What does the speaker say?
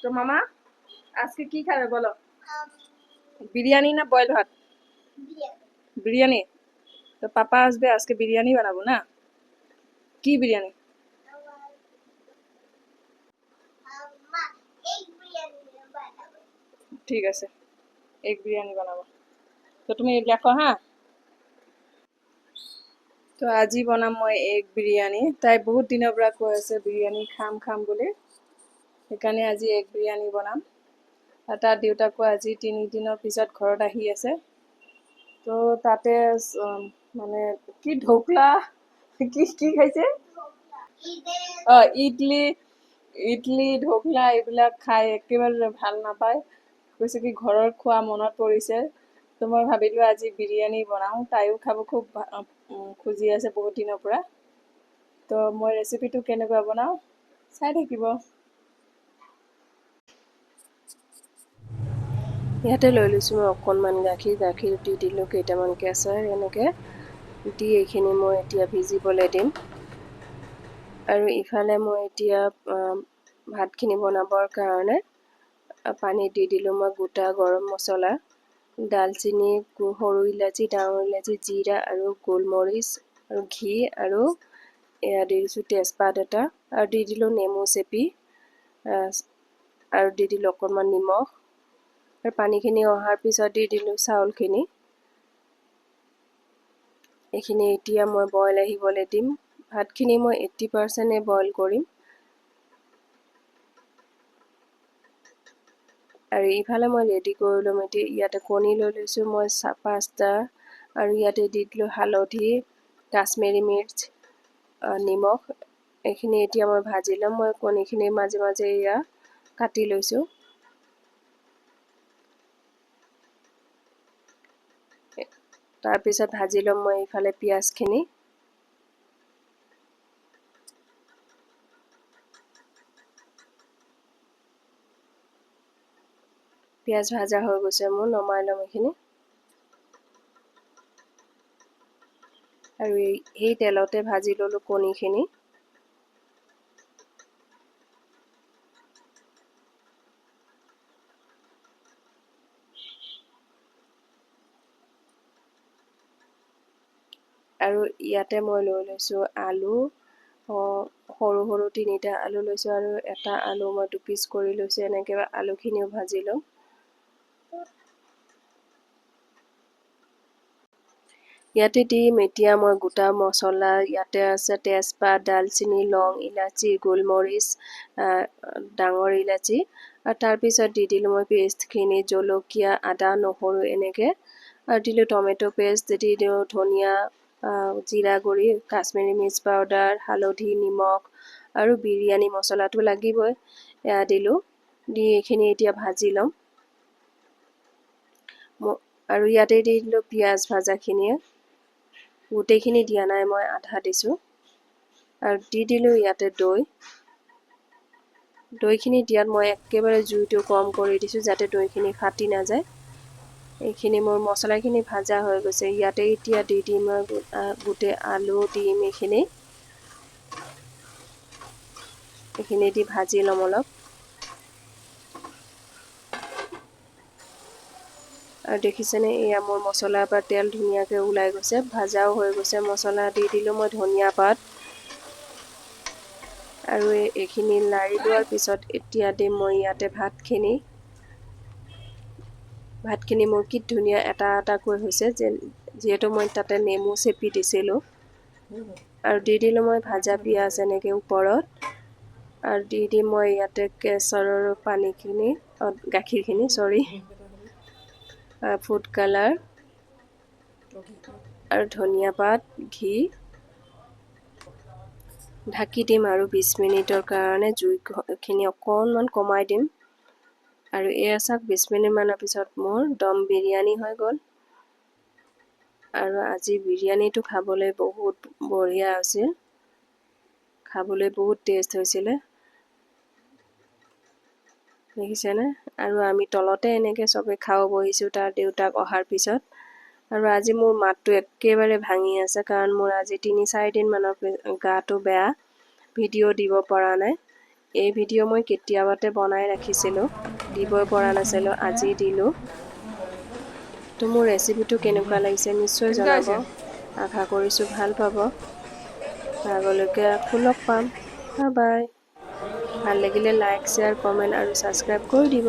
তো মামা আজকে কি খাবে বলো? বিরিয়ানি না বয়েল ভাত? বিরিয়ানি। তো পাপা আসবে, আজকে বিরিয়ানি বানাবো না? কি বিরিয়ানি? ঠিক আছে, এগ বিরিয়ানি বানাবো। তো তুমি লেখো হ্যাঁ। তো আজি বনাম মই এগ বিৰিয়ানী। তাই বহুত দিনৰ পৰা কৈ আছে বিৰিয়ানী খাম খাম বুলি, সেইকাৰণে আজি এগ বিৰিয়ানী বনাম। আৰু তাৰ দেউতাকো আজি 3 দিনৰ পিছত ঘৰত আহি আছে। তো তাতে মানে কি ঢোকলা কি কি খাইছে? ইডলি ইডলি ঢোকলা এইবিলাক খাই একেবাৰে ভাল নাপায়। কৈছে কি ঘৰৰ খোৱা মনত পৰিছে। তো মই ভাবিলোঁ আজি বিৰিয়ানী বনাওঁ, তাইও খাব খুব খুজি আছে বহুত দিনৰ পৰা। তো মই ৰেচিপিটো কেনেকুৱা বনাওঁ চাই থাকিব। ইয়াতে লৈ লৈছোঁ মই অকণমান গাখীৰ দি দিলোঁ কেইটামান কেঁচা, এনেকৈ দি এইখিনি মই এতিয়া ভিজিবলৈ দিম। আৰু ইফালে মই এতিয়া ভাতখিনি বনাবৰ কাৰণে পানী দি দিলোঁ মই গোটা গৰম মছলা, দালচিনি, সৰু ইলাচি, ডাঙৰ ইলাচি, জিৰা আৰু গোলমৰিচ আৰু ঘি আৰু এয়া দি দিছোঁ তেজপাত এটা, আৰু দি দিলোঁ নেমু চেপি, আৰু দি দিলোঁ অকণমান নিমখ। আৰু পানীখিনি অহাৰ পিছত দি দিলোঁ চাউলখিনি। এইখিনি এতিয়া মই বইল আহিবলৈ দিম। ভাতখিনি মই 80% বইল কৰিম। আৰু ইফালে মই ৰেডি কৰি ল'ম। এতিয়া ইয়াতে কণী লৈ লৈছোঁ মই 5টা, আৰু ইয়াতে দি দিলোঁ হালধি, কাশ্মীৰী মিৰ্চ, নিমখ। এইখিনি এতিয়া মই ভাজি ল'ম। মই কণীখিনি মাজে মাজে এয়া কাটি লৈছোঁ। তাৰপিছত ভাজি ল'ম মই ইফালে পিঁয়াজখিনি। পিঁয়াজ ভাজা হৈ গৈছে মোৰ, নমাই ল'ম এইখিনি। আৰু সেই তেলতে ভাজি ল'লোঁ কণীখিনি। আৰু ইয়াতে মই লৈ লৈছোঁ আলু, সৰু সৰু 3টা আলু লৈছোঁ, আৰু এটা আলু মই 2 পিচ কৰি লৈছোঁ। এনেকৈ আলুখিনিও ভাজি ল'ম। ইয়াতে দিম এতিয়া মই গোটা মছলা। ইয়াতে আছে তেজপাত, দালচিনি, লং, ইলাচি, গোলমৰিচ, ডাঙৰ ইলাচি। আৰু তাৰপিছত দি দিলোঁ মই পেষ্টখিনি, জলকীয়া, আদা, নহৰু এনেকৈ। আৰু দিলোঁ টমেটো পেষ্ট, দি দিওঁ ধনিয়া, জিৰা গুড়ি, কাশ্মীৰী মিৰ্চ পাউডাৰ, হালধি, নিমখ, আৰু বিৰিয়ানী মছলাটো লাগিবই, এয়া দিলোঁ। দি এইখিনি এতিয়া ভাজি ল'ম। আৰু ইয়াতে দি দিলোঁ পিঁয়াজ ভাজাখিনিয়ে। গোটেইখিনি দিয়া নাই, মই আধা দিছোঁ। আৰু দি দিলোঁ ইয়াতে দৈ। দৈখিনি দিয়াত মই একেবাৰে জুইটো কম কৰি দিছোঁ যাতে দৈখিনি ফাটি নাযায়। এইখিনি মোৰ মছলাখিনি ভাজা হৈ গৈছে। ইয়াতে এতিয়া দি দিম মই গোটেই আলু, দিম এইখিনি দি ভাজি ল'ম অলপ। আৰু দেখিছেনে, এয়া মোৰ মছলাৰ পৰা তেল ধুনীয়াকৈ ওলাই গৈছে, ভাজাও হৈ গৈছে মছলা। দি দিলোঁ মই ধনিয়া পাত। আৰু এইখিনি লাৰি লোৱাৰ পিছত এতিয়া দিম মই ইয়াতে ভাতখিনি মোৰ কি ধুনীয়া এটা এটাকৈ হৈছে, যিহেতু মই তাতে নেমু চেপি দিছিলোঁ। আৰু দি দিলোঁ মই ভাজা পিঁয়াজ এনেকৈ ওপৰত। আৰু দি দিম মই ইয়াতে কেশৰৰ পানীখিনি, গাখীৰখিনি, ফুড কালাৰ আৰু ধনিয়া পাত, ঘি। ঢাকি দিম আৰু 20 মিনিটৰ কাৰণে। জুইখিনি অকণমান কমাই দিম। আৰু এয়া চাওক, 20 মিনিটমানৰ পিছত মোৰ দম বিৰিয়ানী হৈ গ'ল। আৰু আজি বিৰিয়ানীটো খাবলৈ বহুত বঢ়িয়া আছিল, খাবলৈ বহুত টেষ্ট হৈছিলে, দেখিছেনে? আৰু আমি তলতে এনেকৈ চবে খাব বহিছোঁ তাৰ দেউতাক অহাৰ পিছত। আৰু আজি মোৰ মাতটো একেবাৰে ভাঙি আছে, কাৰণ মোৰ আজি 3-4 দিনমানৰ গাটো বেয়া, ভিডিঅ' দিব পৰা নাই। এই ভিডিঅ' মই কেতিয়াবাতে বনাই ৰাখিছিলোঁ, দিবই পৰা নাছিলোঁ, আজি দিলোঁ। তো মোৰ ৰেচিপিটো কেনেকুৱা লাগিছে নিশ্চয় জনাব। আশা কৰিছোঁ ভাল পাব। আগলৈকে আকৌ লগ পাম। Bye bye. ভাল লাগিলে লাইক, শ্বেয়াৰ, কমেণ্ট আৰু ছাবস্ক্ৰাইব কৰি দিব।